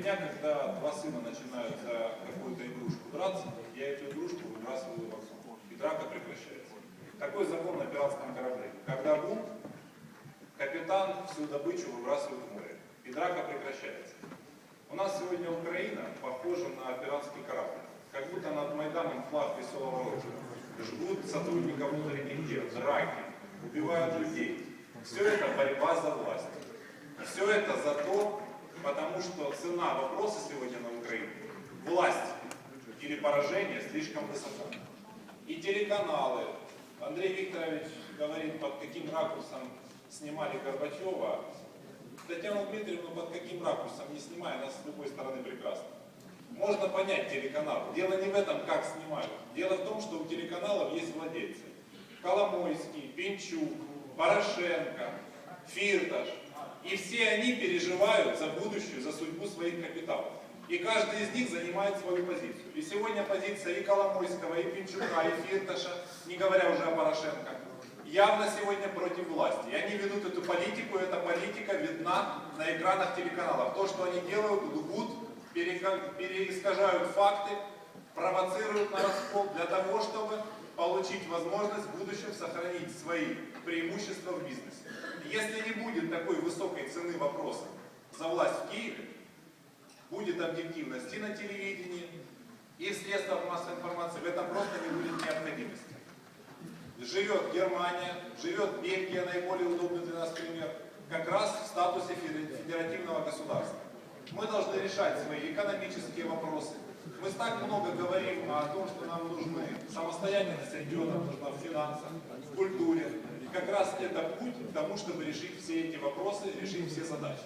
меня, когда два сына начинают за какую-то игрушку драться, я эту игрушку выбрасываю в окно, и драка прекращается. Такой закон на пиратском корабле. Когда бунт, капитан всю добычу выбрасывает в море, и драка прекращается. У нас сегодня Украина похожа на пиратский корабль. Как будто над Майданом флаг веселого оружия. Жгут сотрудников внутренних дел, драки, убивают людей. Все это борьба за власть. Все это за то, потому что цена вопроса сегодня на Украине – власть или поражение слишком высока. И телеканалы, Андрей Викторович говорит, под каким ракурсом снимали Горбачева. Татьяна Дмитриевна, под каким ракурсом не снимая, нас с любой стороны прекрасно. Можно понять телеканал. Дело не в этом, как снимают. Дело в том, что у телеканалов есть владельцы. Коломойский, Пинчук, Порошенко, Фирташ. И все они переживают за будущее, за судьбу своих капиталов. И каждый из них занимает свою позицию. И сегодня позиция и Коломойского, и Пинчука, и Фирташа, не говоря уже о Порошенко, явно сегодня против власти. И они ведут эту политику, и эта политика видна на экранах телеканалов. То, что они делают, лгут, переискажают факты, провоцируют на раскол для того, чтобы получить возможность в будущем сохранить свои преимущества в бизнесе. Если не будет такой высокой цены вопроса за власть в Киеве, будет объективность и на телевидении, и в средствах массовой информации, в этом просто не будет необходимости. Живет Германия, живет Бельгия, наиболее удобный для нас пример, как раз в статусе федеративного государства. Мы должны решать свои экономические вопросы. Мы так много говорим о том, что нам нужны самостоятельность регионов, нужна в финансах, в культуре. И как раз это путь к тому, чтобы решить все эти вопросы, решить все задачи.